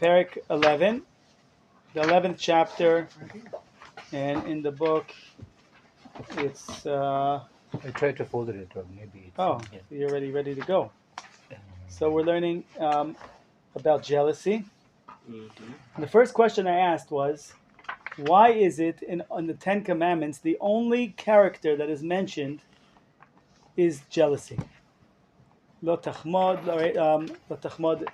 Perek 11, the 11th chapter, and in the book, it's. I tried to fold it, or maybe it's. Oh, you're already ready to go. So we're learning about jealousy. And the first question I asked was, why is it in the Ten Commandments the only character that is mentioned is jealousy? Lo tachmod, lo tachmod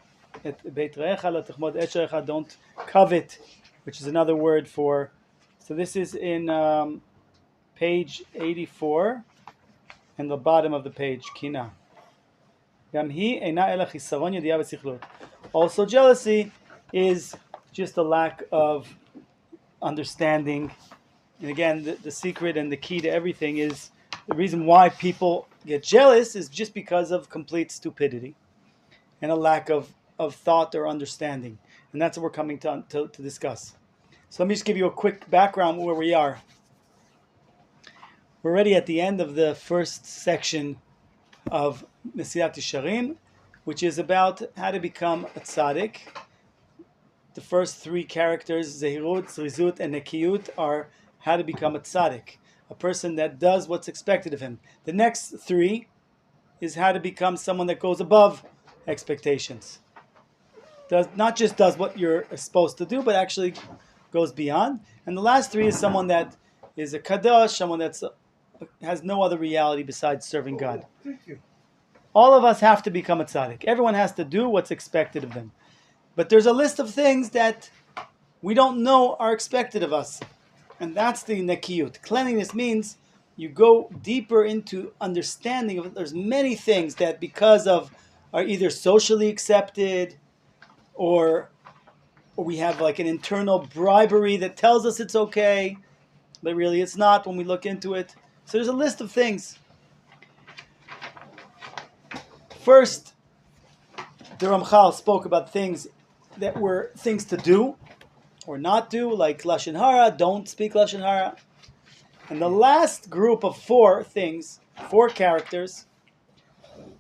et beit recha, lo tachmod et sherecha, don't covet, which is another word for. So this is in page 84, and the bottom of the page, kina. Also, jealousy is just a lack of understanding. And again, the secret and the key to everything is the reason why people get jealous is just because of complete stupidity and a lack of thought or understanding. And that's what we're coming to discuss. So let me just give you a quick background where we are. We're already at the end of the first section of Messilat Yesharim, which is about how to become a tzaddik. The first three characters, Zehirut, Zrizut, and Nekiyut, are how to become a tzaddik, a person that does what's expected of him. The next three is how to become someone that goes above expectations. Not just does what you're supposed to do, but actually goes beyond. And the last three is someone that is a kadosh, someone that has no other reality besides serving God. Thank you. All of us have to become a tzaddik. Everyone has to do what's expected of them. But there's a list of things that we don't know are expected of us. And that's the nekiyut. Cleanliness means you go deeper into understanding of it. There's many things that because of are either socially accepted or we have like an internal bribery that tells us it's okay, but really it's not when we look into it. So there's a list of things. First, the Ramchal spoke about things that were things to do or not do, like Lashon Hara, don't speak Lashon Hara. And the last group of four things, four characters,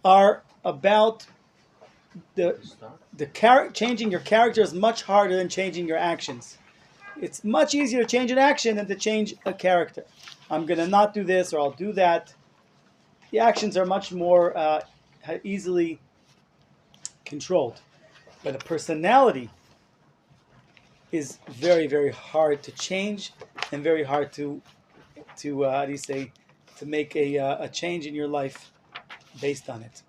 are about changing your character is much harder than changing your actions. It's much easier to change an action than to change a character. I'm going to not do this or I'll do that. The actions are much more easily controlled. But a personality is very, very hard to change and very hard to make a change in your life based on it.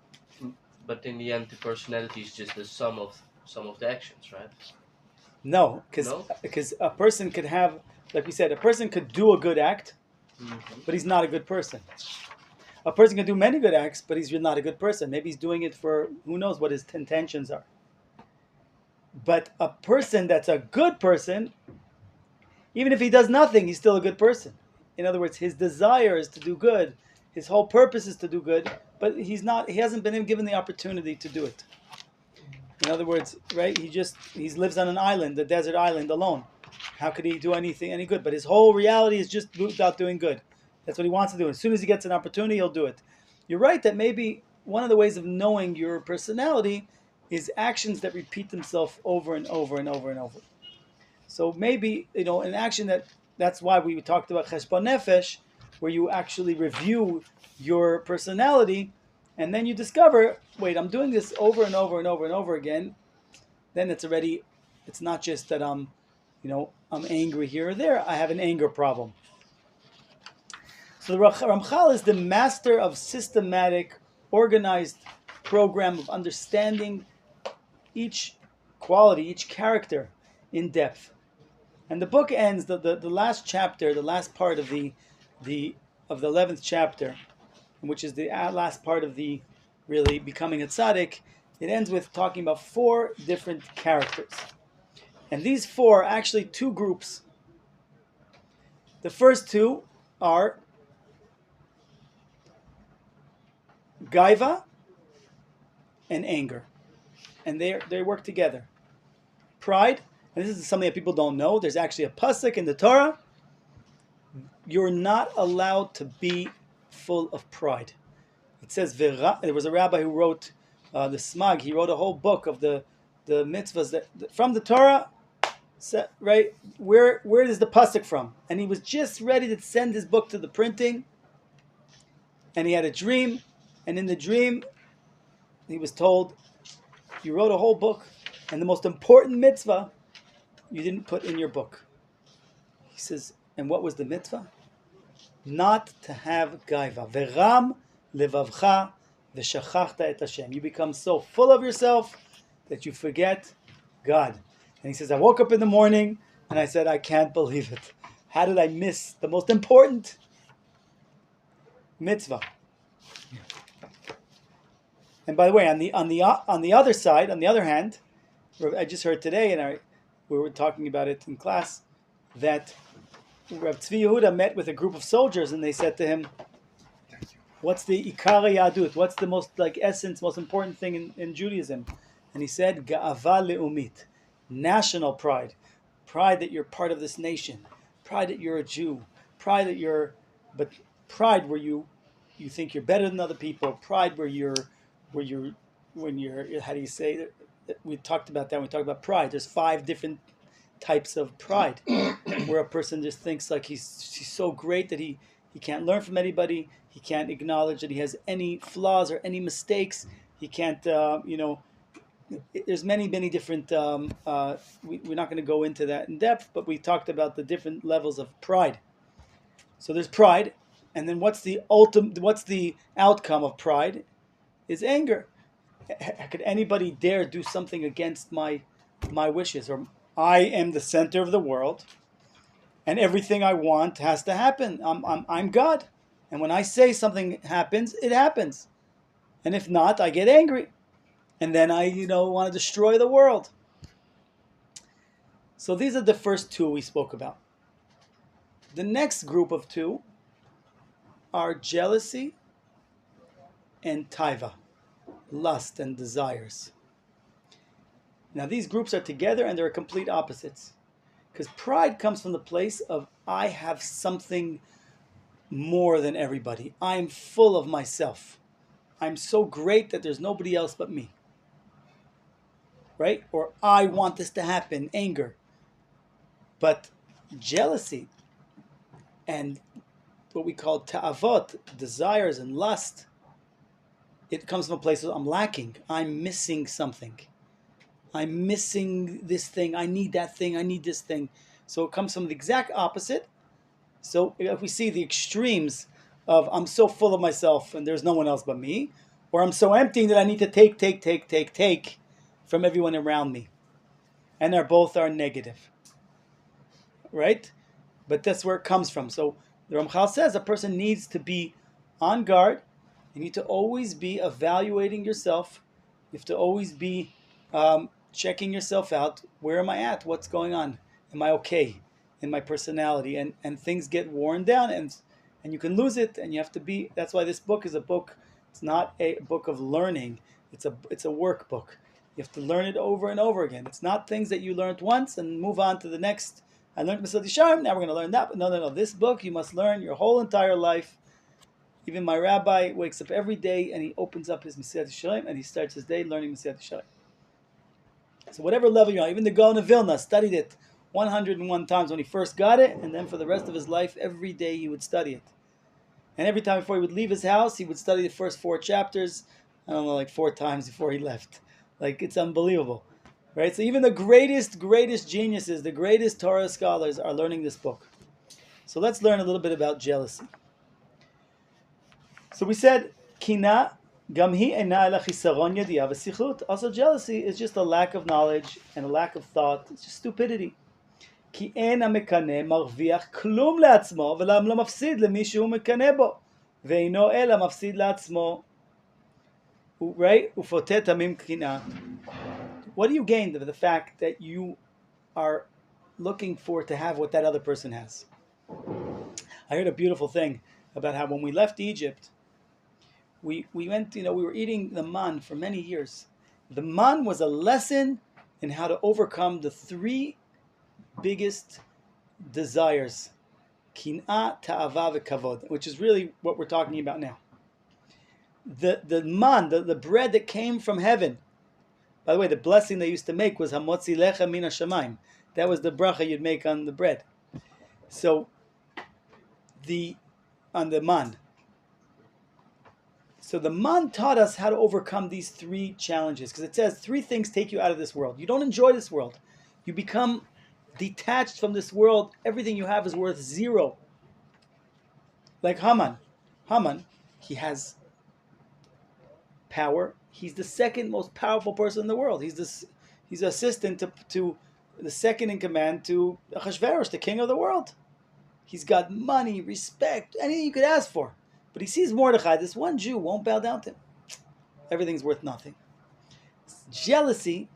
But in the end, the personality is just the sum of some of the actions, right? No, because a person could have, like we said, a person could do a good act, but he's not a good person. A person can do many good acts, but he's not a good person. Maybe he's doing it for who knows what his intentions are. But a person that's a good person, even if he does nothing, he's still a good person. In other words, his desire is to do good. His whole purpose is to do good, but he hasn't been given the opportunity to do it. In other words, right? He lives on an island, a desert island alone. How could he do any good? But his whole reality is just about doing good. That's what he wants to do. As soon as he gets an opportunity, he'll do it. You're right that maybe one of the ways of knowing your personality is actions that repeat themselves over and over and over and over. So maybe, an action that's why we talked about cheshbon nefesh, where you actually review your personality, and then you discover, wait, I'm doing this over and over and over and over again. Then it's not just that I'm angry here or there. I have an anger problem. So the Ramchal is the master of systematic, organized program of understanding each quality, each character in depth. And the book ends, the last chapter, the last part of the 11th chapter, which is the last part of the really becoming a tzaddik, it ends with talking about four different characters. And these four are actually two groups. The first two are gaiva and anger. And they work together. Pride, and this is something that people don't know, there's actually a pasuk in the Torah. You're not allowed to be full of pride. It says, there was a rabbi who wrote the Smag, he wrote a whole book of the the mitzvahs that from the Torah, right? Where is the pasuk from? And he was just ready to send his book to the printing, and he had a dream, and in the dream, he was told, "You wrote a whole book, and the most important mitzvah you didn't put in your book." He says, and what was the mitzvah? Not to have gaiva. Veram levavcha v'shachachta et Hashem. You become so full of yourself that you forget God. And he says, I woke up in the morning and I said, I can't believe it. How did I miss the most important mitzvah? And by the way, on the other side, on the other hand, I just heard today, and we were talking about it in class, that Rav Tzvi Yehuda met with a group of soldiers, and they said to him, "What's the ikar yadut? What's the most essence, most important thing in Judaism?" And he said, "Ga'ava le'umit, national pride, pride that you're part of this nation, pride that you're a Jew, pride where you think you're better than other people, pride when you're how do you say it? We talked about that. We talked about pride. There's 5 different types of pride, where a person just thinks like he's so great that he can't learn from anybody. He can't acknowledge that he has any flaws or any mistakes. He can't, there's many different, we're not going to go into that in depth, but we talked about the different levels of pride. So there's pride, and then what's the outcome of pride? Is anger. Could anybody dare do something against my wishes? Or I am the center of the world, and everything I want has to happen. I'm God, and when I say something happens, it happens, and if not, I get angry, and then I want to destroy the world. So these are the first 2 we spoke about. The next group of 2 are jealousy and taiva, lust and desires. Now these groups are together and they're complete opposites. Because pride comes from the place of I have something more than everybody. I'm full of myself. I'm so great that there's nobody else but me. Right? Or I want this to happen, anger. But jealousy and what we call ta'avot, desires and lust, it comes from a place of I'm lacking. I'm missing something. I'm missing this thing. I need that thing. I need this thing. So it comes from the exact opposite. So if we see the extremes of I'm so full of myself and there's no one else but me, or I'm so empty that I need to take from everyone around me. And both are negative. Right? But that's where it comes from. So the Ramchal says a person needs to be on guard. You need to always be evaluating yourself. You have to always be checking yourself out. Where am I at? What's going on? Am I okay in my personality? And things get worn down and you can lose it. And you have to be. That's why this book is a book. It's not a book of learning. It's a workbook. You have to learn it over and over again. It's not things that you learned once and move on to the next. I learned Messilat Yesharim. Now we're going to learn that. But no. This book you must learn your whole entire life. Even my rabbi wakes up every day and he opens up his Messilat Yesharim and he starts his day learning Messilat Yesharim. So whatever level you're on, even the Gaon of Vilna studied it 101 times when he first got it, and then for the rest of his life, every day he would study it. And every time before he would leave his house, he would study the first 4 chapters, 4 times before he left. It's unbelievable. Right? So even the greatest geniuses, the greatest Torah scholars are learning this book. So let's learn a little bit about jealousy. So we said, Kina, gamhi ena ela chisaron yadiya v'sichut. Also jealousy is just a lack of knowledge and a lack of thought. It's just stupidity. Ki en המקנא מרוויח כלום לעצמו ולא מפסיד למי שהוא מקנא בו ואינו אלא מפסיד לעצמו. Right? ופוטה תמים קנאה. What do you gain by the fact that you are looking for to have what that other person has? I heard a beautiful thing about how when we left Egypt, we went, we were eating the man for many years. The man was a lesson in how to overcome the 3 biggest desires, kin'ah, ta'ava, v'kavod, which is really what we're talking about now. The man, the bread that came from heaven, By the way, the blessing they used to make was Hamotzi Lecha Min Hashamayim. That was the bracha you'd make on the bread. So, on the man. So the man taught us how to overcome these three challenges, because it says three things take you out of this world. You don't enjoy this world. You become detached from this world. Everything you have is worth zero. Like Haman. Haman, he has power. He's the second most powerful person in the world. He's assistant to the second in command to Achashverosh, the king of the world. He's got money, respect, anything you could ask for. But he sees Mordechai, this one Jew, won't bow down to him. Everything's worth nothing. Jealousy,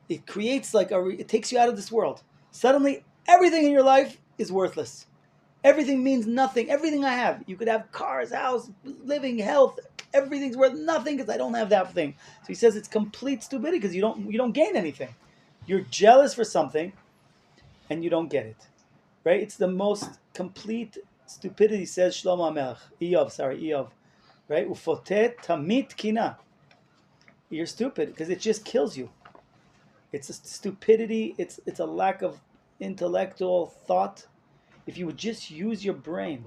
it creates it takes you out of this world. Suddenly, everything in your life is worthless. Everything means nothing. Everything I have, you could have cars, house, living, health. Everything's worth nothing because I don't have that thing. So he says it's complete stupidity because you don't gain anything. You're jealous for something, and you don't get it. Right? It's the most complete stupidity, says Shlomo HaMelech. Eov. Right? Ufotet tamit kina. You're stupid because it just kills you. It's a stupidity. It's a lack of intellectual thought. If you would just use your brain,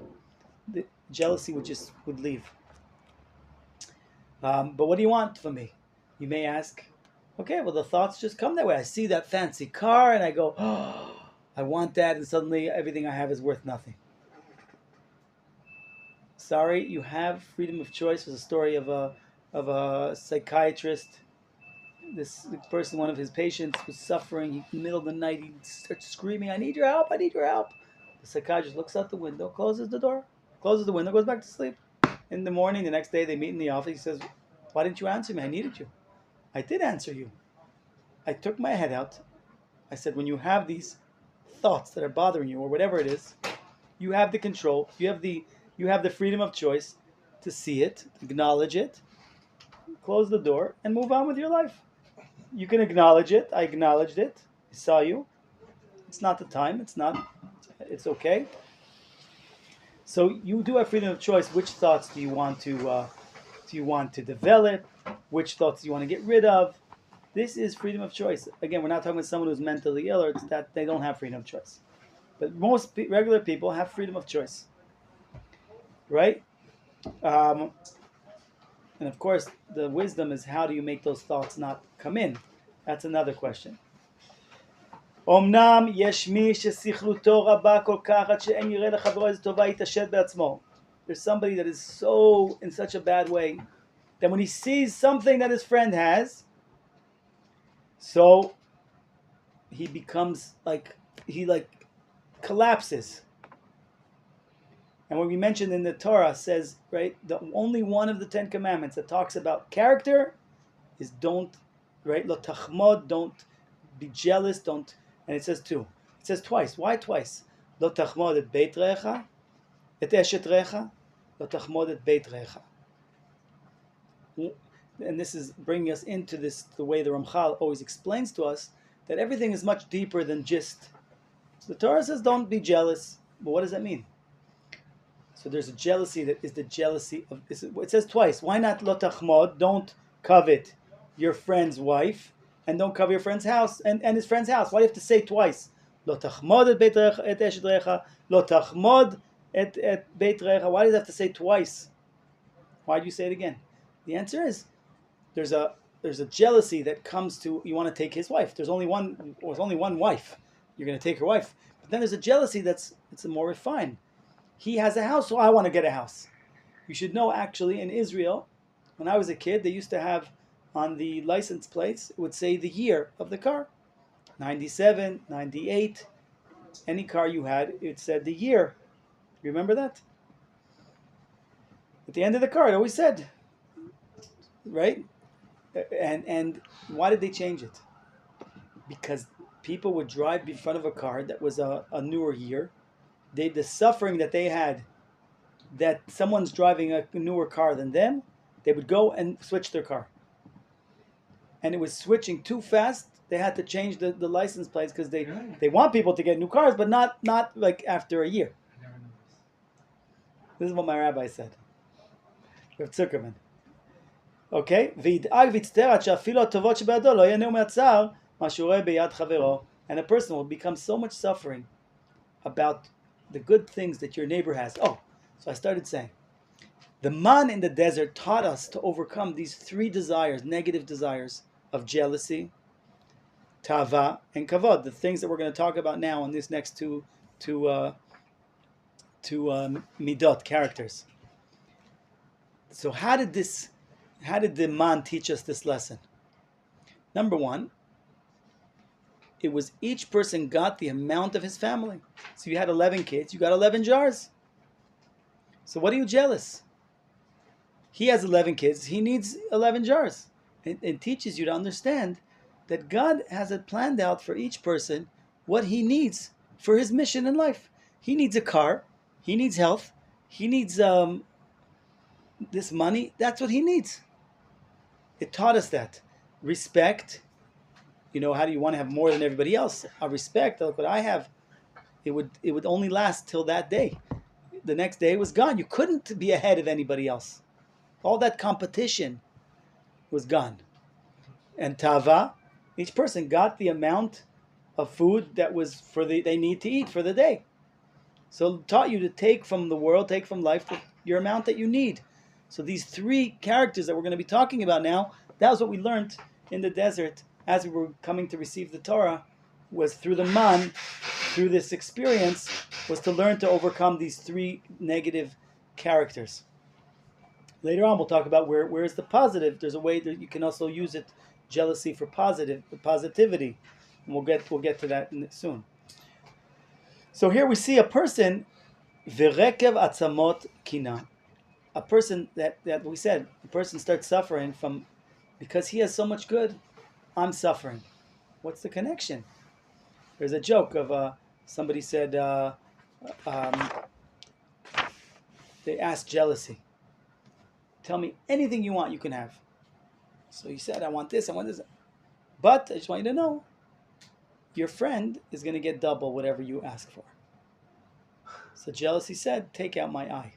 the jealousy would leave. But what do you want from me? You may ask. Okay, well the thoughts just come that way. I see that fancy car and I go, oh, I want that, and suddenly everything I have is worth nothing. Sorry, you have freedom of choice. It was a story of a psychiatrist. This person, one of his patients, was suffering. In the middle of the night, he starts screaming, I need your help, I need your help. The psychiatrist looks out the window, closes the door, closes the window, goes back to sleep. In the morning, the next day, they meet in the office. He says, why didn't you answer me? I needed you. I did answer you. I took my head out. I said, when you have these thoughts that are bothering you, or whatever it is, you have the control, you have the freedom of choice to see it, acknowledge it, close the door, and move on with your life. You can acknowledge it. I acknowledged it. I saw you. It's not the time. It's okay. So you do have freedom of choice. Which thoughts do you want to develop? Which thoughts do you want to get rid of? This is freedom of choice. Again, we're not talking about someone who's mentally ill, or it's that they don't have freedom of choice. But most regular people have freedom of choice, right? And of course, the wisdom is how do you make those thoughts not come in? That's another question. Omnam yesh mi shesichluto raba kol כך עד שאין יראה לחברו איזה טובה יתעשת בעצמו. There's somebody that is so in such a bad way that when he sees something that his friend has, so he becomes he collapses. And what we mentioned in the Torah says, right, the only one of the 10 commandments that talks about character is don't, right, lo tachmod, don't be jealous, don't, and it says two. It says twice. Why twice? Lo tachmod et beit recha, et eshet recha, lo tachmod et beit recha. And this is bringing us into this, the way the Ramchal always explains to us, that everything is much deeper than just, the Torah says don't be jealous, but what does that mean? So there's a jealousy that is the jealousy of, it says twice. Why not lo tachmod? Don't covet your friend's wife, and don't covet your friend's house and his friend's house. Why do you have to say twice? Lo tachmod et beit recha, et eshet recha, lo tachmod et beit recha. Why does it have to say twice? Why do you say it again? The answer is there's a jealousy that comes to, you want to take his wife. There's only one wife. You're going to take her wife. But then there's a jealousy it's more refined. He has a house, so I want to get a house. You should know, actually, in Israel, when I was a kid, they used to have on the license plates, it would say the year of the car. 97, 98, any car you had, it said the year. You remember that? At the end of the car, it always said, right? And why did they change it? Because people would drive in front of a car that was a newer year. The suffering that they had, that someone's driving a newer car than them, they would go and switch their car. And it was switching too fast. They had to change the license plates because they want people to get new cars, but not like after a year. This is what my rabbi said. Rav Zuckerman. Okay? וידאג ויצטער עד שאפילו הטובות שבידו לא ייהנו מהצער מה שהוא רואה ביד חברו. And a person will become so much suffering about the good things that your neighbor has. Oh, so I started saying, the man in the desert taught us to overcome these three desires, negative desires of jealousy, tava, and kavod, the things that we're going to talk about now in this next two midot, characters. So how did the man teach us this lesson? Number one, it was each person got the amount of his family. So you had 11 kids, you got 11 jars. So what are you jealous? He has 11 kids, he needs 11 jars. It teaches you to understand that God has it planned out for each person what he needs for his mission in life. He needs a car, he needs health, he needs this money. That's what he needs. It taught us that. Respect. How do you want to have more than everybody else? I respect. Look what I have. It would only last till that day. The next day was gone. You couldn't be ahead of anybody else. All that competition was gone. And tava, each person got the amount of food that was they need to eat for the day. So it taught you to take from the world, take from life your amount that you need. So these three characters that we're going to be talking about now, that was what we learned in the desert as we were coming to receive the Torah, was through the man, through this experience, was to learn to overcome these three negative characters. Later on, we'll talk about where is the positive. There's a way that you can also use it, jealousy, for positivity. And we'll get to that soon. So here we see a person, v'rekev atzamot kina. A person that we said, a person starts suffering from, because he has so much good, I'm suffering. What's the connection? There's a joke of somebody said, they asked jealousy, tell me anything you want, you can have. So he said, I want this, but I just want you to know, your friend is going to get double whatever you ask for. So jealousy said, take out my eye.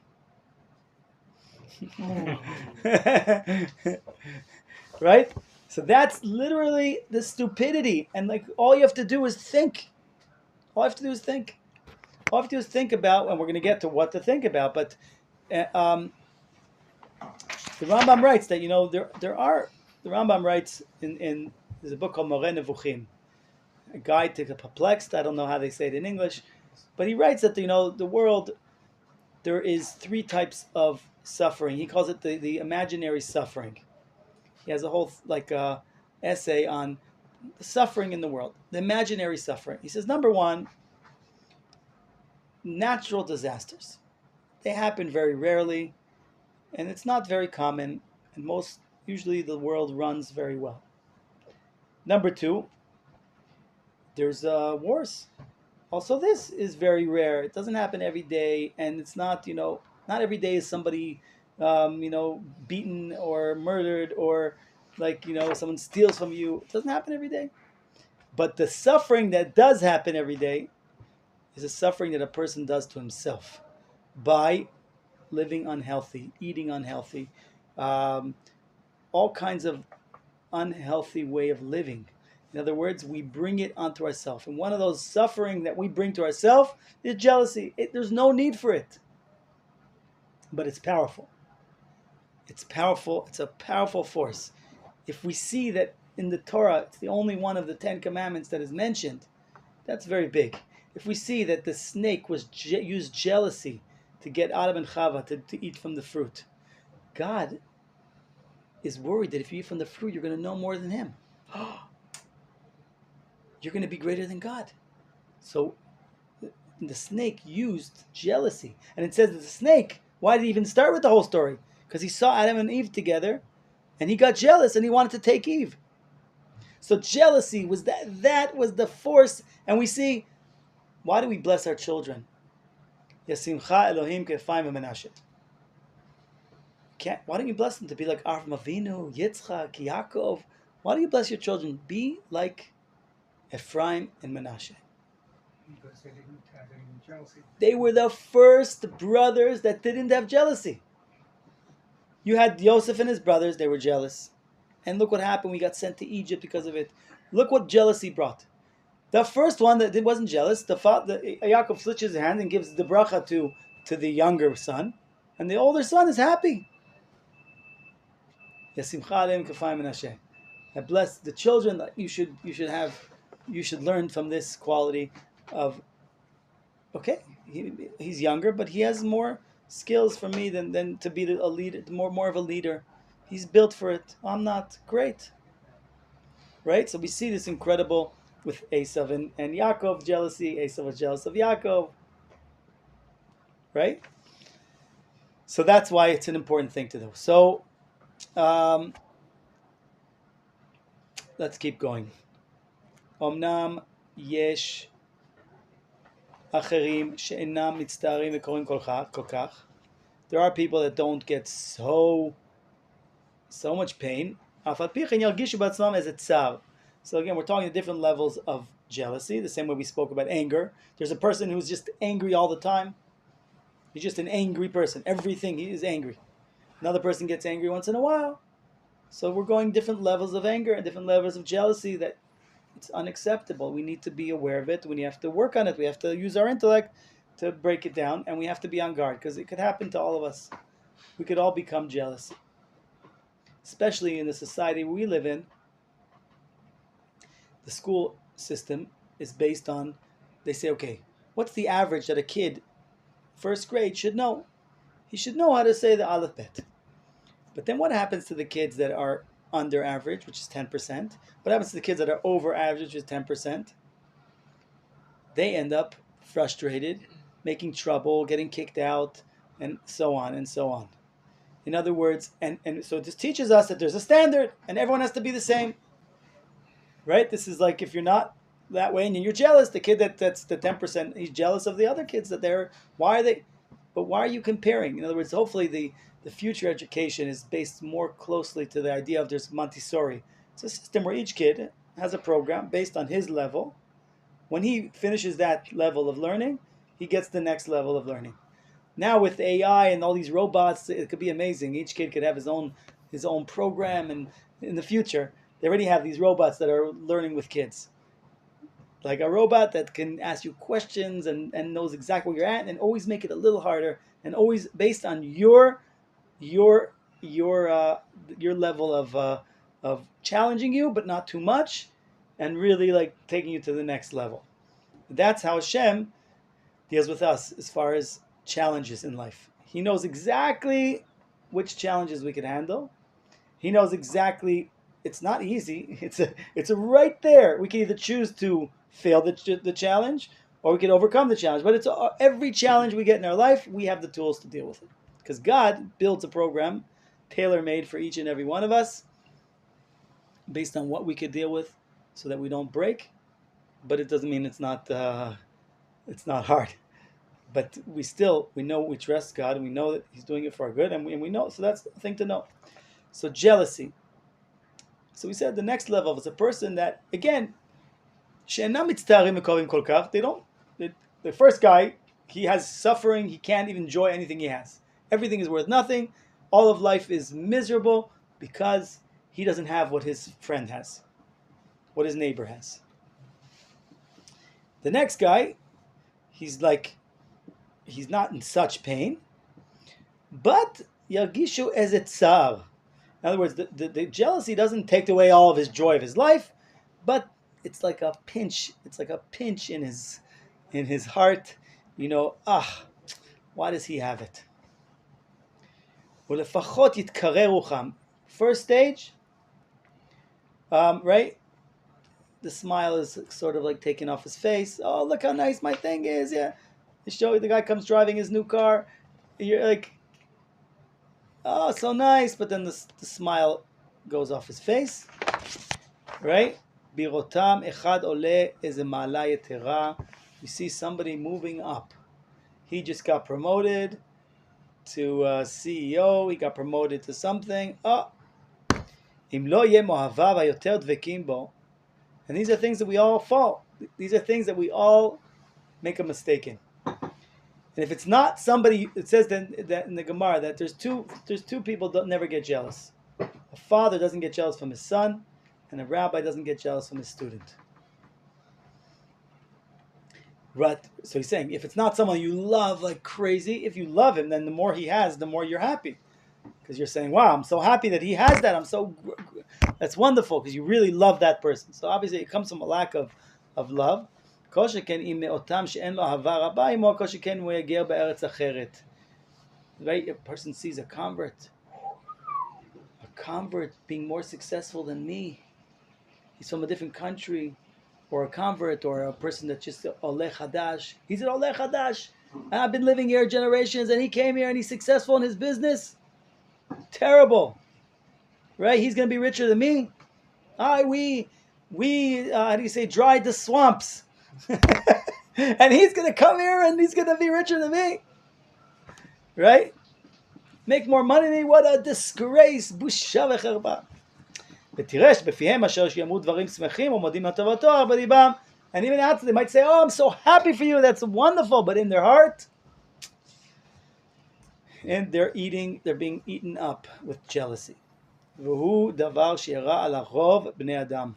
Right? So that's literally the stupidity. And all you have to do is think. All you have to do is think. All you have to do is think about, and we're going to get to what to think about, but the Rambam writes that, the Rambam writes in there's a book called Moreh Nevuchim, a guide to the perplexed. I don't know how they say it in English, but he writes that, the world, there is three types of suffering. He calls it the imaginary suffering. He has a whole essay on the suffering in the world, the imaginary suffering. He says, number one, natural disasters. They happen very rarely, and it's not very common, and usually the world runs very well. Number two, there's wars. Also, this is very rare. It doesn't happen every day, and it's not, not every day is somebody, beaten or murdered, or someone steals from you. It doesn't happen every day. But the suffering that does happen every day is a suffering that a person does to himself by living unhealthy, eating unhealthy, all kinds of unhealthy way of living. In other words, we bring it onto ourselves. And one of those suffering that we bring to ourselves is jealousy. There's no need for it. But it's powerful. It's powerful. It's a powerful force. If we see that in the Torah, it's the only one of the 10 commandments that is mentioned, that's very big. If we see that the snake used jealousy to get Adam and Chava to eat from the fruit, God is worried that if you eat from the fruit, you're going to know more than him. You're going to be greater than God. So the snake used jealousy. And it says that the snake, why did he even start with the whole story? Because he saw Adam and Eve together, and he got jealous, and he wanted to take Eve. So jealousy was that was the force. And we see, why do we bless our children? Yasimcha Elohim Kefayim Menashe. Why don't you bless them to be like Avraham Avinu, Yitzchak, Yaakov? Why do you bless your children? Be like Ephraim and Menashe. Because they didn't have any jealousy. They were the first brothers that didn't have jealousy. You had Yosef and his brothers, they were jealous. And look what happened, we got sent to Egypt because of it. Look what jealousy brought. The first one that wasn't jealous, Yaakov switches his hand and gives the bracha to the younger son. And the older son is happy. I bless the children that you should learn from this quality of, okay, he's younger, but he has more skills for me than to be a leader, more of a leader. He's built for it. I'm not. Great. Right? So we see this incredible with Esav and Yaakov jealousy. Esav was jealous of Yaakov. Right? So that's why it's an important thing to do. So let's keep going. Omnam yesh acherim she'enam mitztarim v'korim kol kach. There are people that don't get so much pain. Afal pichen yargishu b'atzmam as a tsar. So again, we're talking different levels of jealousy. The same way we spoke about anger. There's a person who's just angry all the time. He's just an angry person. Everything he is angry. Another person gets angry once in a while. So we're going different levels of anger and different levels of jealousy that it's unacceptable. We need to be aware of it. We have to work on it. We have to use our intellect to break it down, and we have to be on guard because it could happen to all of us. We could all become jealous. Especially in the society we live in. The school system is based on, they say, okay, what's the average that a kid, first grade, should know? He should know how to say the Aleph Bet. But then what happens to the kids that are under average, which is 10%? What happens to the kids that are over average, which is 10%? They end up frustrated, making trouble, getting kicked out, and so on and so on. In other words, and so this teaches us that there's a standard, and everyone has to be the same. Right? This is like if you're not that way and you're jealous, the kid that's the 10%, he's jealous of the other kids that why are you comparing? In other words, hopefully the future education is based more closely to the idea of there's Montessori. It's a system where each kid has a program based on his level. When he finishes that level of learning, he gets the next level of learning. Now with AI and all these robots, it could be amazing. Each kid could have his own program, and in the future, they already have these robots that are learning with kids. Like a robot that can ask you questions and knows exactly where you're at and always make it a little harder and always based on your level of challenging you, but not too much, and really like taking you to the next level. That's how Hashem deals with us as far as challenges in life. He knows exactly which challenges we can handle. He knows exactly. It's not easy. It's a right there. We can either choose to fail the challenge, or we can overcome the challenge. But it's every challenge we get in our life, we have the tools to deal with it. Because God builds a program tailor-made for each and every one of us, based on what we could deal with, so that we don't break. But it doesn't mean it's not hard. But we know we trust God, and we know that He's doing it for our good, and we know. So that's the thing to know. So jealousy. So we said the next level is a person that, again, the first guy, he has suffering, he can't even enjoy anything he has. Everything is worth nothing. All of life is miserable because he doesn't have what his friend has, what his neighbor has. The next guy, he's not in such pain, but yargishu ez tsar. In other words, the jealousy doesn't take away all of his joy of his life, but it's like a pinch. It's like a pinch in his heart. Why does he have it? First stage, right? The smile is sort of like taken off his face. Oh, look how nice my thing is. Yeah, you show you the guy comes driving his new car. You're like, oh, so nice. But then the smile goes off his face, right? Birotam echad ole eze ma'ala yetera. You see somebody moving up. He just got promoted to CEO. He got promoted to something. Oh, im lo yeh mo'avav hayoter dvekim bo. And these are things that we all fall. These are things that we all make a mistake in. And if it's not somebody, it says that in the Gemara that there's two people that never get jealous. A father doesn't get jealous from his son, and a rabbi doesn't get jealous from his student. Right. So he's saying, if it's not someone you love like crazy, if you love him, then the more he has, the more you're happy. Because you're saying, wow, I'm so happy that he has that. That's wonderful, because you really love that person. So obviously it comes from a lack of love. Right? A person sees a convert being more successful than me. He's from a different country, or a convert, or a person that's just Oleh Hadash. He's an Oleh Hadash. And I've been living here generations, and he came here and he's successful in his business. Terrible. Right? He's going to be richer than me. We how do you say, dried the swamps. And he's going to come here and he's going to be richer than me. Right? Make more money than me. What a disgrace. בושה וחרפה. ותראה שבפיהם אשר שיאמרו דברים שמחים ומודים לטובתו אך בליבם. And even after they might say, oh, I'm so happy for you, that's wonderful, but in their heart, and they're being eaten up with jealousy. והוא דבר שאירע על הרוב בני אדם.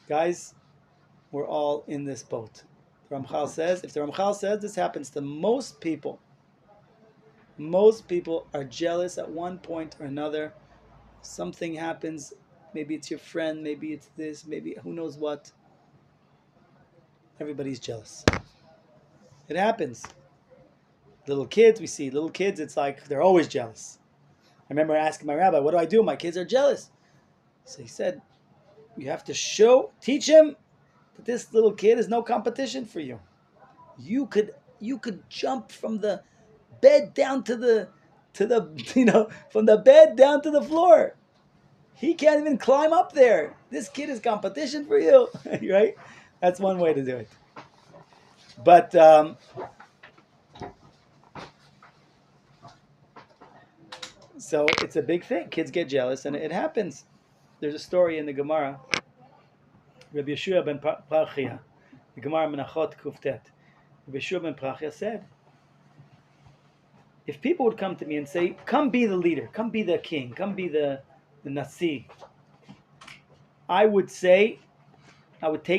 Guys, we're all in this boat. The Ramchal says, if the Ramchal says this happens to most people are jealous at one point or another. Something happens, maybe it's your friend, maybe it's this, maybe who knows what. Everybody's jealous. It happens. Little kids, it's like they're always jealous. I remember asking my rabbi, what do I do? My kids are jealous. So he said, you have to teach him that this little kid is no competition for you. You could jump from the bed down to the from the bed down to the floor. He can't even climb up there. This kid is competition for you, right? That's one way to do it. But so it's a big thing. Kids get jealous, and it happens. There's a story in the Gemara. Rabbi Yeshua ben Parchia, the Gemara Menachot Kuftet. Rabbi Yeshua ben Parchia said, if people would come to me and say, come be the leader, come be the king, come be the Nasi, I would take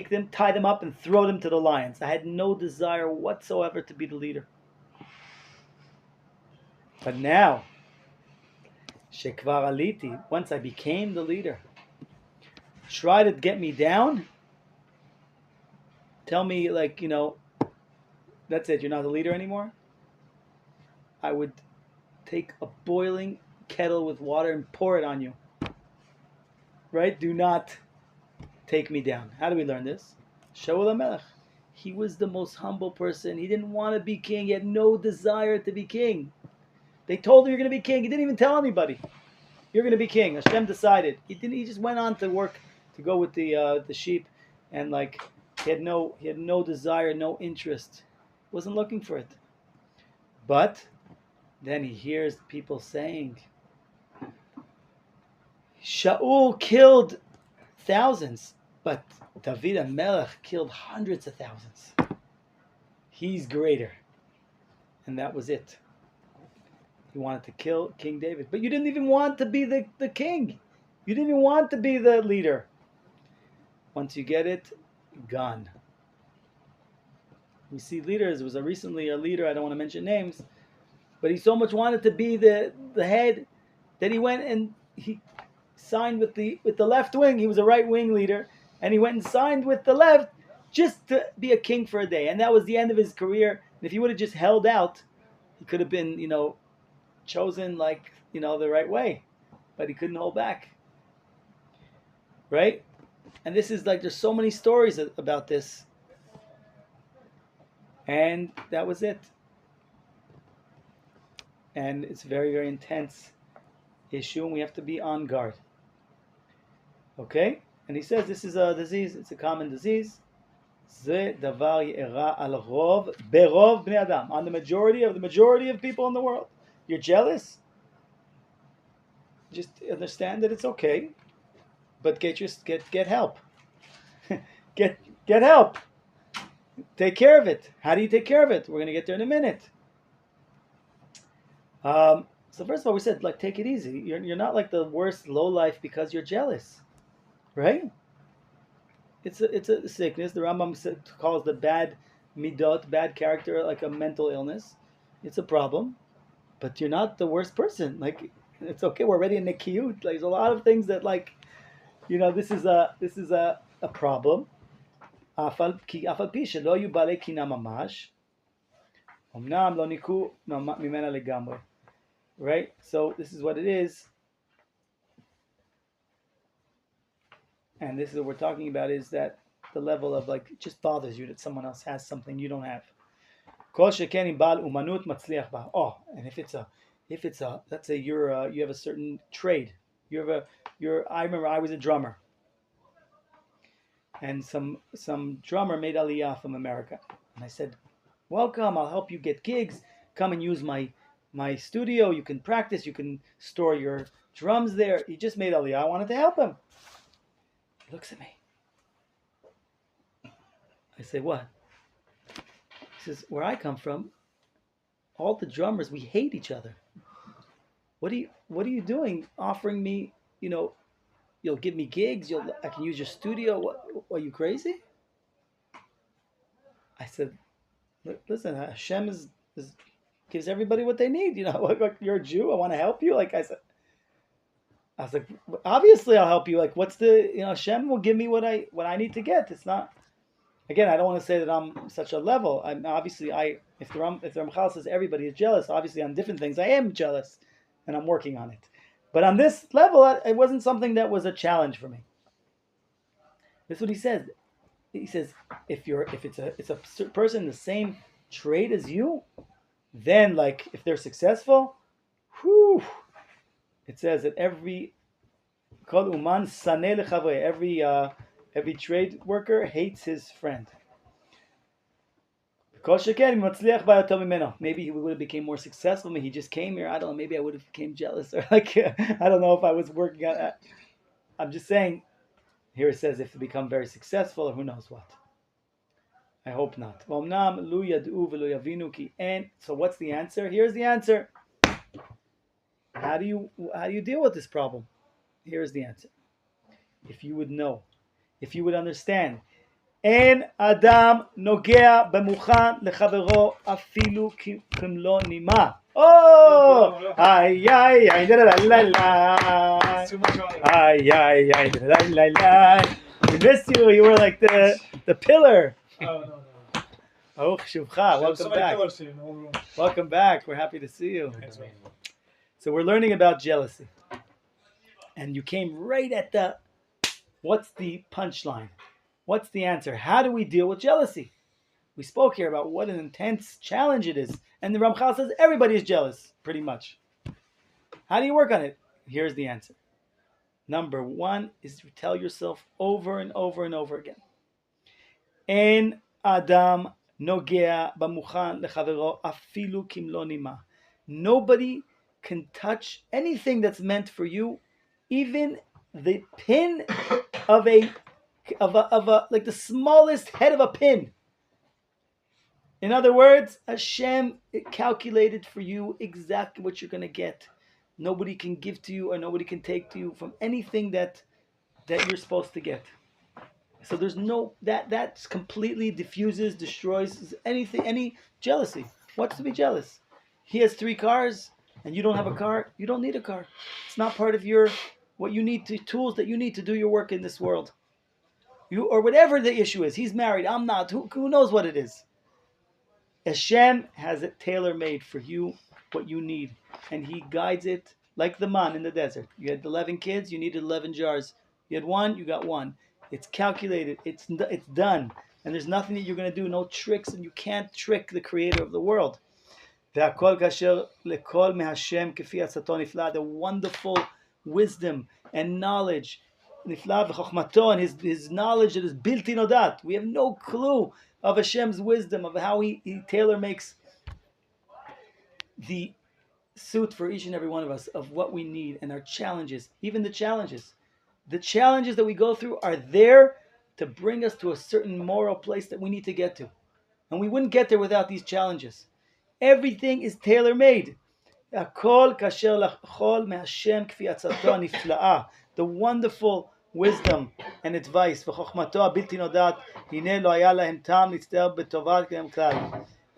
them, tie them up, and throw them to the lions. I had no desire whatsoever to be the leader. But now, Shekvar Aliti, once I became the leader, try to get me down, tell me that's it, you're not the leader anymore. I would take a boiling kettle with water and pour it on you. Right? Do not take me down. How do we learn this? Shaul HaMelech. He was the most humble person. He didn't want to be king. He had no desire to be king. They told him you're going to be king. He didn't even tell anybody. You're going to be king. Hashem decided. He just went on to work, to go with the sheep, and he had no desire, no interest. Wasn't looking for it. But then he hears people saying, Shaul killed thousands, but David HaMelech killed hundreds of thousands. He's greater. And that was it. He wanted to kill King David. But you didn't even want to be the king. You didn't even want to be the leader. Once you get it, gone. We see leaders. There was recently a leader, I don't want to mention names, but he so much wanted to be the head that he went and he signed with the left wing. He was a right wing leader, and he went and signed with the left just to be a king for a day. And that was the end of his career. And if he would have just held out, he could have been, chosen the right way. But he couldn't hold back. Right? And this is there's so many stories about this. And that was it. And it's a very, very intense issue, and we have to be on guard. Okay? And he says this is a disease, it's a common disease. זה דבר יארע על רוב, ברוב בני אדם, on the majority of people in the world. You're jealous? Just understand that it's okay, but get help. get help. take care of it. How do you take care of it? We're going to get there in a minute. So first of all, we said, like, take it easy. You're not like the worst low life because you're jealous, right? It's a sickness. The Rambam calls the bad midot, bad character, like a mental illness. It's a problem, but you're not the worst person. Like, it's okay. We're already in the kiyut. Like, there's a lot of things that, like, this is a problem. Afal pi shelo yu balei kina mamash. Omnam lo niku mimena legamre. Right? So this is what it is. And this is what we're talking about, is that the level of, like, it just bothers you that someone else has something you don't have. Kol shekeni bal umanut matzliach ba. Oh, and if it's a, let's say you have a certain trade. I remember I was a drummer. And some drummer made aliyah from America. And I said, welcome, I'll help you get gigs. Come and use my studio. You can practice. You can store your drums there. He just made aliyah. I wanted to help him. He looks at me. I say, what? He says, where I come from, all the drummers, we hate each other. What are you doing offering me, you'll give me gigs, I can use your studio. What, are you crazy? I said, listen, Hashem gives everybody what they need. Like, you're a Jew, I want to help you. Like I was like, obviously I'll help you. Like, what's the, Hashem will give me what I need to get. It's not, again, I don't want to say that I'm such a level. I'm obviously, if the Ramchal says everybody is jealous, obviously on different things I am jealous, and I'm working on it. But on this level, it wasn't something that was a challenge for me. This is what he says. He says, if it's a person in the same trade as you, then, like, if they're successful, it says that every kol uman saneh lechavre, every trade worker hates his friend. Maybe he would have became more successful. Maybe he just came here. I don't know. Maybe I would have became jealous, or like, I don't know if I was working on that. I'm just saying. Here it says if they become very successful, or who knows what. I hope not. And so what's the answer? Here's the answer. How do you deal with this problem? Here's the answer. If you would know, if you would understand. אין אדם נוגע במוכן לחברו אפילו כמלוא נימה. Oh! Ay, ay, ay, la la la la. Ay, ay, ay, la la la. We missed you. You were like the pillar. No. Oh, Shuvcha, welcome back. Welcome back. We're happy to see you. So we're learning about jealousy. And you came right at what's the punchline? What's the answer? How do we deal with jealousy? We spoke here about what an intense challenge it is. And the Ramchal says everybody is jealous, pretty much. How do you work on it? Here's the answer. Number one is to tell yourself over and over and over again. En Adam nogea b'muchan lechavero afilu kimlo nima. Nobody can touch anything that's meant for you, even the pin of a like the smallest head of a pin. In other words, Hashem calculated for you exactly what you're going to get. Nobody can give to you or nobody can take to you from anything that you're supposed to get. So there's no, that completely diffuses, destroys any jealousy. What's to be jealous? He has 3 cars and you don't have a car. You don't need a car. It's not part of what you need tools that you need to do your work in this world. Or whatever the issue is. He's married, I'm not. Who knows what it is? Hashem has it tailor-made for you, what you need. And He guides it like the man in the desert. You had 11 kids, you needed 11 jars. You had 1, you got 1. It's calculated. It's done. And there's nothing that you're going to do, no tricks, and you can't trick the creator of the world. The wonderful wisdom and knowledge, and his knowledge that is bilti nodat. We have no clue of Hashem's wisdom, of how He tailor makes the suit for each and every one of us, of what we need and our challenges. Even the challenges that we go through are there to bring us to a certain moral place that we need to get to. And we wouldn't get there without these challenges. Everything is tailor-made. הכל כשר לכל מהשם כפי עצתו הנפלאה. The wonderful wisdom and advice וחוכמתו הבלתי נודעת, הנה לא היה להם טעם להצטער בטובת כלם כלל.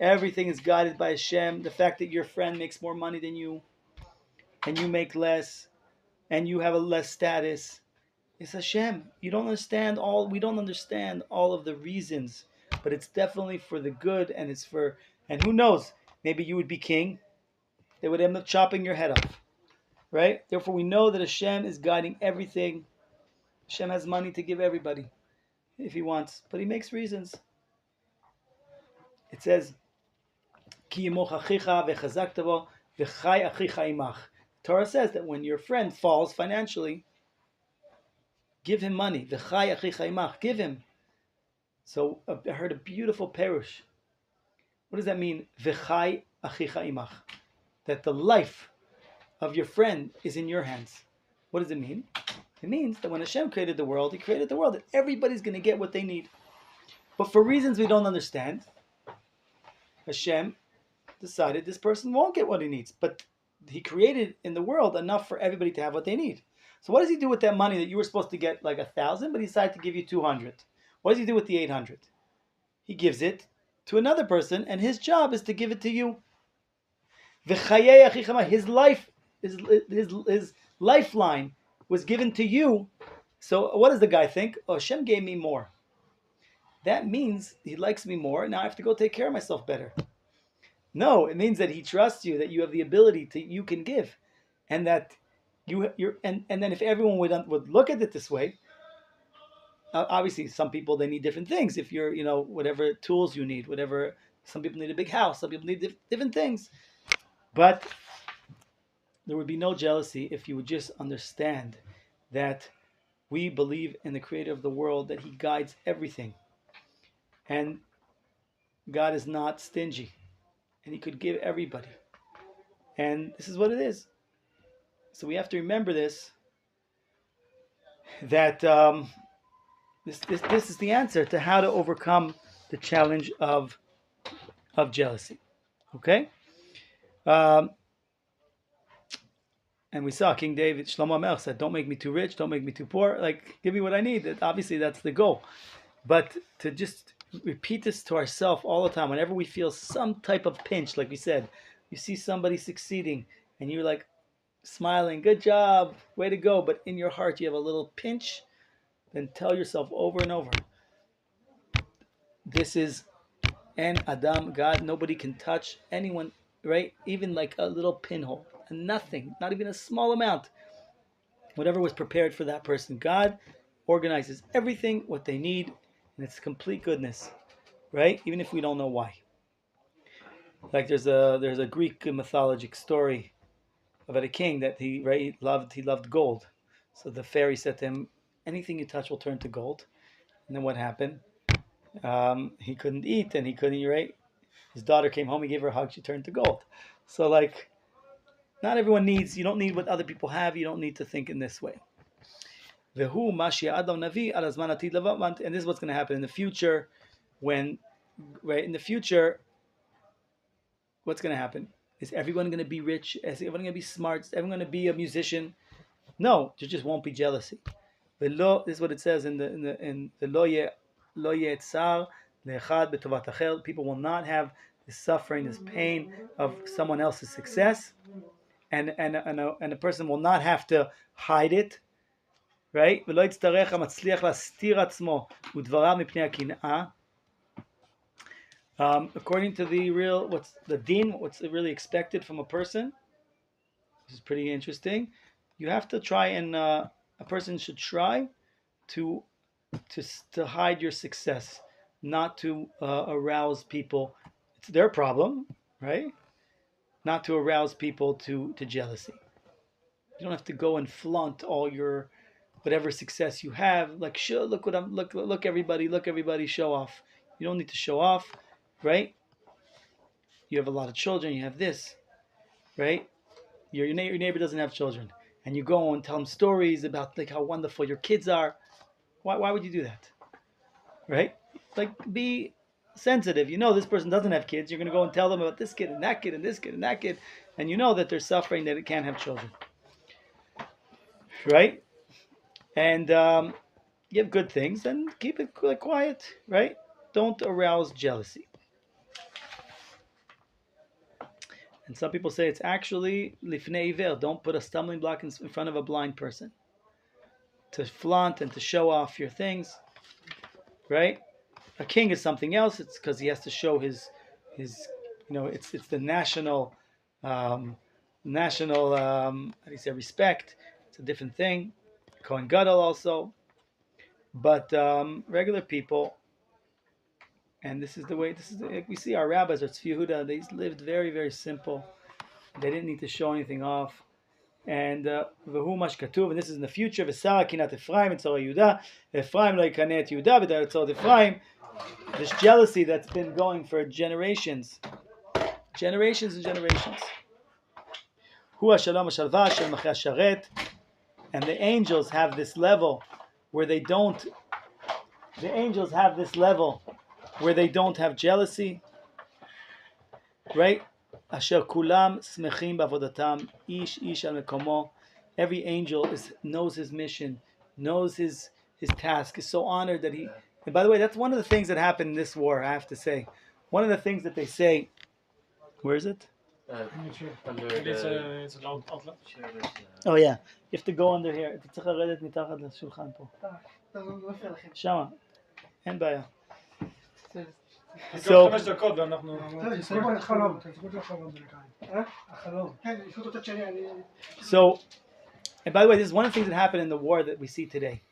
Everything is guided by Hashem. The fact that your friend makes more money than you and you make less and you have a less status, it's Hashem. We don't understand all of the reasons, but it's definitely for the good, and and who knows, maybe you would be king. They would end up chopping your head off, right? Therefore, we know that Hashem is guiding everything. Hashem has money to give everybody if He wants, but He makes reasons. It says, "Ki yimoch achicha vechazakta bo v'chai achicha imach." Torah says that when your friend falls financially, give him money. V'chai achicha imach. Give him. So I heard a beautiful perush. What does that mean? V'chai achicha imach. That the life of your friend is in your hands. What does it mean? It means that when Hashem created the world, He created the world, that everybody's going to get what they need. But for reasons we don't understand, Hashem decided this person won't get what he needs. But He created in the world enough for everybody to have what they need. So what does He do with that money that you were supposed to get like 1,000, but He decided to give you 200? What does He do with the 800? He gives it to another person, and his job is to give it to you. His life, his lifeline was given to you. So what does the guy think? Oh, Hashem gave me more. That means He likes me more. Now I have to go take care of myself better. No, it means that He trusts you, that you have the ability you can give, and that and then if everyone would look at it this way, obviously some people, they need different things. If you're, whatever tools you need, whatever, some people need a big house, some people need different things. But there would be no jealousy if you would just understand that we believe in the Creator of the world, that He guides everything. And God is not stingy. And He could give everybody. And this is what it is. So we have to remember this, that this is the answer to how to overcome the challenge of jealousy. Okay? And we saw King David, Shlomo Melech said, don't make me too rich, don't make me too poor, like, give me what I need. Obviously, that's the goal. But to just repeat this to ourselves all the time, whenever we feel some type of pinch, like we said, you see somebody succeeding, and you're like smiling, good job, way to go, but in your heart you have a little pinch, then tell yourself over and over, this is an Adam, God, nobody can touch anyone, right? Even like a little pinhole. Nothing, not even a small amount. Whatever was prepared for that person, God organizes everything, what they need, and it's complete goodness, right? Even if we don't know why. Like there's a Greek mythologic story about a king that he loved gold. So the fairy said to him, anything you touch will turn to gold. And then what happened? He couldn't eat, and he couldn't, right? His daughter came home, he gave her a hug, she turned to gold. So like, not everyone needs, you don't need what other people have, you don't need to think in this way. And this is what's going to happen in the future, what's going to happen? Is everyone going to be rich? Is everyone going to be smart? Is everyone going to be a musician? No, there just won't be jealousy. This is what it says in the lo yetzar le'echad b'tovat acher. People will not have this suffering, this pain of someone else's success. And a person will not have to hide it, right? According to what's the deen, what's really expected from a person, this is pretty interesting. You have to try and a person should try to hide your success, not to arouse people. It's their problem, right? Not to arouse people to jealousy. You don't have to go and flaunt all your whatever success you have. Like, sure, look everybody, show off. You don't need to show off, right? You have a lot of children. You have this, right? Your neighbor doesn't have children, and you go and tell them stories about like how wonderful your kids are. Why would you do that, right? Like, be sensitive. You know this person doesn't have kids. You're going to go and tell them about this kid and that kid and this kid and that kid, and you know that they're suffering that it can't have children, right? And you have good things, and keep it quiet, right? Don't arouse jealousy. And some people say it's actually lifnei iver. Don't put a stumbling block in front of a blind person to flaunt and to show off your things, right? A king is something else. It's because he has to show his, it's the national, how do you say, respect. It's a different thing. Kohen Gadol also, but regular people, and this is we see our rabbis or Tzvi Yehuda, they lived very, very simple. They didn't need to show anything off. And v'hu mash katuv, and this is in the future. V'sara kinat Ephraim and tzara Yehuda. Ephraim lo yikaneh et Yehuda v'dar tzara Ephraim. This jealousy that's been going for generations and generations. Hu hashalom hashalva shel machei hasharet. And the angels have this level where they don't. The angels have this level where they don't have jealousy, right? Asher kulam smechim b'avodatam, ish al mekomo. Every angel knows his mission, knows his task, is so honored that he... And by the way, that's one of the things that happened in this war, I have to say. One of the things that they say... Where is it? Under It's a long outlet. Oh yeah, you have to go under here. אתה צריך לרדת מתחת לשולחן פה. שמה. אין בעיה. So, and by the way, this is one of the things that happened in the war that we see today.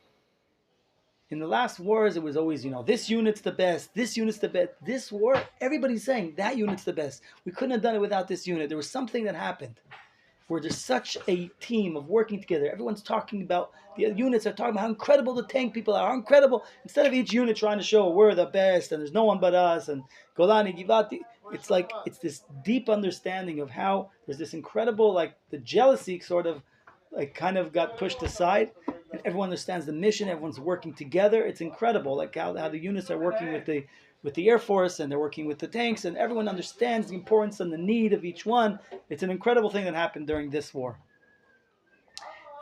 In the last wars, it was always, this unit's the best, this unit's the best. This war, everybody's saying that unit's the best. We couldn't have done it without this unit. There was something that happened where there's such a team of working together. Everyone's talking about, the units are talking about how incredible the tank people are, how incredible. Instead of each unit trying to show we're the best and there's no one but us and Golani, Givati, it's this deep understanding of how there's this incredible, the jealousy sort of, kind of got pushed aside, and everyone understands the mission. Everyone's working together. It's incredible, how the units are working with the Air Force, and they're working with the tanks, and everyone understands the importance and the need of each one. It's an incredible thing that happened during this war.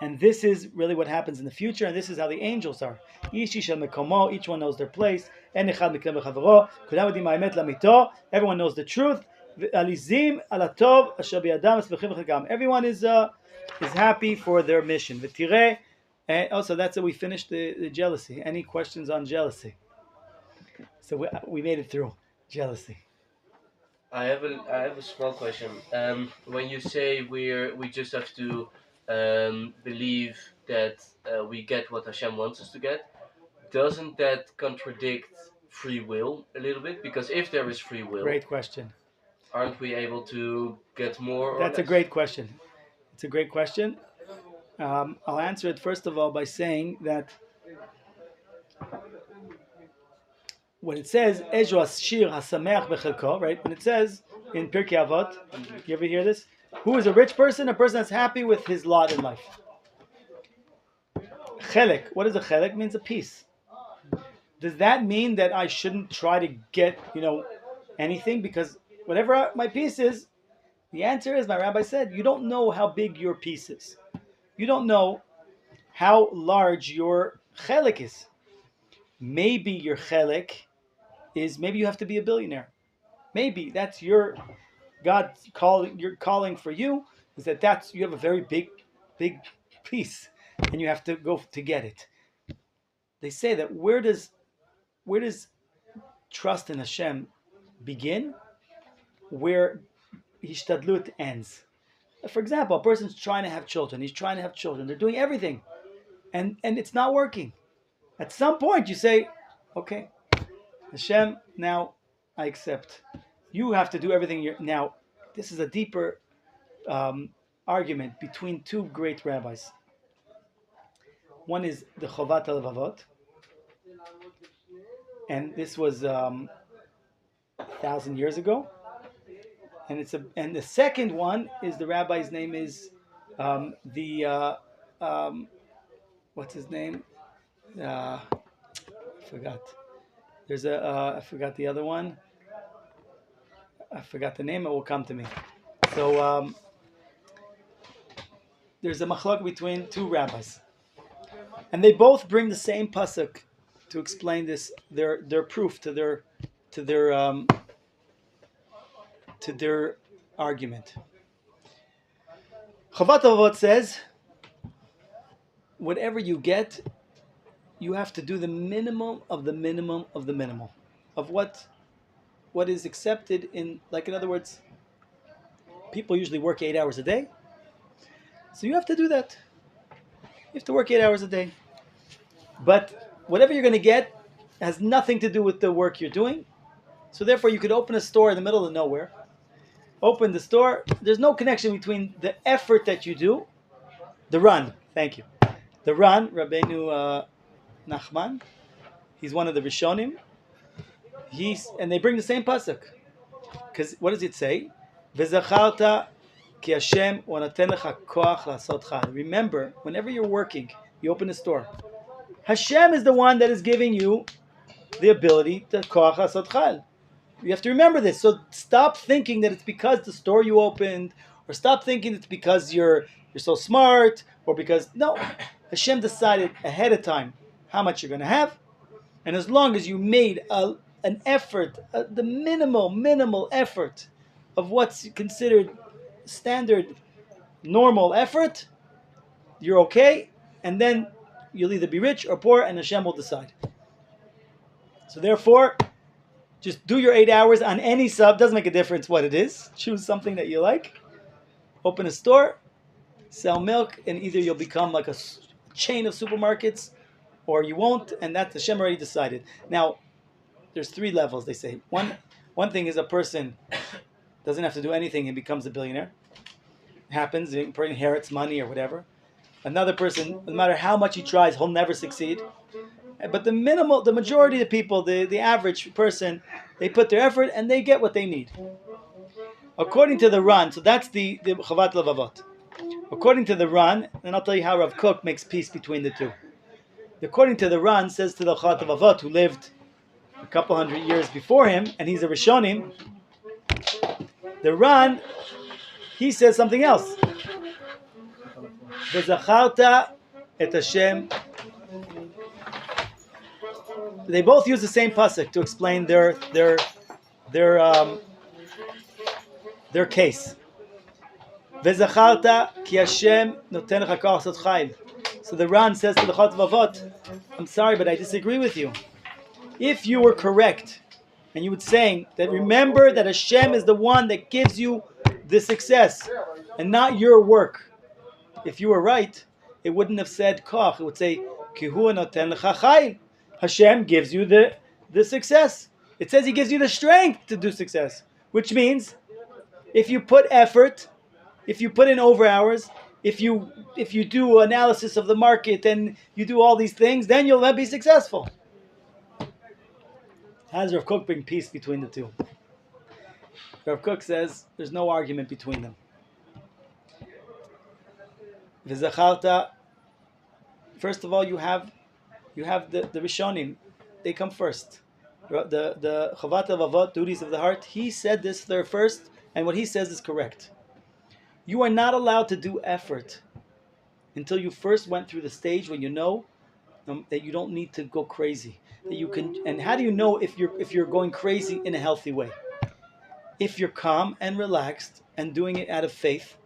And this is really what happens in the future, and this is how the angels are. Each one knows their place. Everyone knows the truth. Everyone is happy for their mission. And also, that's how we finished the jealousy. Any questions on jealousy? So we made it through jealousy. I have a small question. When you say we just have to believe that we get what Hashem wants us to get, doesn't that contradict free will a little bit? Because if there is free will, great question. Aren't we able to get more? That's a great question. It's a great question. I'll answer it first of all by saying that when it says Ezra Shir Hasameach Bechelko, right? When it says in Pirkei Avot, you ever hear this? Who is a rich person? A person that's happy with his lot in life. Chelek. What is a chelek? It means a piece. Does that mean that I shouldn't try to get, anything? Because whatever my piece is, the answer is, my rabbi said, you don't know how big your piece is. You don't know how large your chelek is. Maybe your chelek is, maybe you have to be a billionaire. Maybe that's your God's calling. Your calling for you is that's you have a very big piece, and you have to go to get it. They say that where does trust in Hashem begin? Where hishtadlut ends. For example, a person's trying to have children. He's trying to have children. They're doing everything, and it's not working. At some point, you say, "Okay, Hashem, now I accept. You have to do everything." Now, this is a deeper argument between two great rabbis. One is the Chovat HaLevavot, and this was 1,000 years ago. And the second one is the rabbi's name is what's his name? Forgot. There's a I forgot the other one. I forgot the name. It will come to me. So there's a machlok between two rabbis, and they both bring the same pasuk to explain this. Their proof to their argument. Chavat Avot says, whatever you get, you have to do the minimum of the minimum of the minimum of what is accepted in, like, in other words, people usually work 8 hours a day, so you have to do that. You have to work 8 hours a day, but whatever you're going to get has nothing to do with the work you're doing. So therefore, you could open a store in the middle of nowhere. Open the store. There's no connection between the effort that you do, the run. Thank you. The run, Rabbeinu Nachman, he's one of the Rishonim. And they bring the same pasuk. Because what does it say? V'zacharta ki Hashem noten lecha koach la'asot chal. Remember, whenever you're working, you open a store. Hashem is the one that is giving you the ability to koach la'asot chal. You have to remember this. So stop thinking that it's because the store you opened, or stop thinking it's because you're so smart, or because, no, Hashem decided ahead of time how much you're going to have, and as long as you made an effort, the minimal effort of what's considered standard, normal effort, you're okay, and then you'll either be rich or poor, and Hashem will decide. So therefore, just do your 8 hours on any sub. Doesn't make a difference what it is. Choose something that you like. Open a store, sell milk, and either you'll become like a chain of supermarkets, or you won't, and that's Hashem already decided. Now, there's 3 levels, they say. One thing is a person doesn't have to do anything and becomes a billionaire. It happens, he inherits money or whatever. Another person, no matter how much he tries, he'll never succeed. But the majority of the people, the average person, they put their effort and they get what they need. According to the Ran, so that's the Chavat Levavot. According to the Ran, and I'll tell you how Rav Kook makes peace between the two. According to the Ran, says to the Chavat Levavot, who lived a couple hundred years before him, and he's a Rishonim, the Ran, he says something else. V'zacharta et Hashem. They both use the same pasuk to explain their case. V'zacharta ki Hashem noten lecha koach la'asot chayil. So the Ran says to the Chavat Levavot, I'm sorry, but I disagree with you. If you were correct, and you would say that remember that Hashem is the one that gives you the success, and not your work. If you were right, it wouldn't have said koach. It would say ki hu noten lecha chayil. Hashem gives you the success. It says He gives you the strength to do success, which means if you put effort, if you put in over hours, if you do analysis of the market and you do all these things, then you'll be successful. How does Rav Kook bring peace between the two? Rav Kook says there's no argument between them. V'zacharta, first of all, you have the Rishonim, they come first. The Chavat Levavot, duties of the heart, he said this there first, and what he says is correct. You are not allowed to do effort until you first went through the stage when you know that you don't need to go crazy. That you can, and how do you know if you're going crazy in a healthy way? If you're calm and relaxed and doing it out of faith.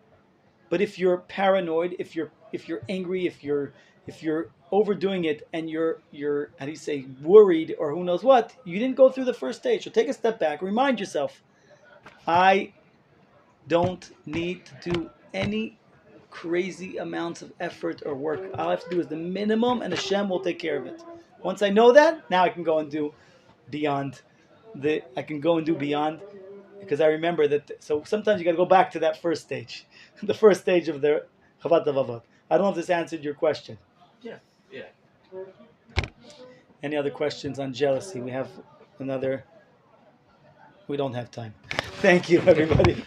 But if you're paranoid, if you're angry, if you're overdoing it and you're how do you say, worried or who knows what, you didn't go through the first stage. So take a step back, remind yourself, I don't need to do any crazy amounts of effort or work. All I have to do is the minimum, and Hashem will take care of it. Once I know that, now I can go and do beyond. Because I remember that. So sometimes you got to go back to that first stage, the first stage of the Chavat Levavot. I don't know if this answered your question. Yeah. Any other questions on jealousy? We have another. We don't have time. Thank you, everybody.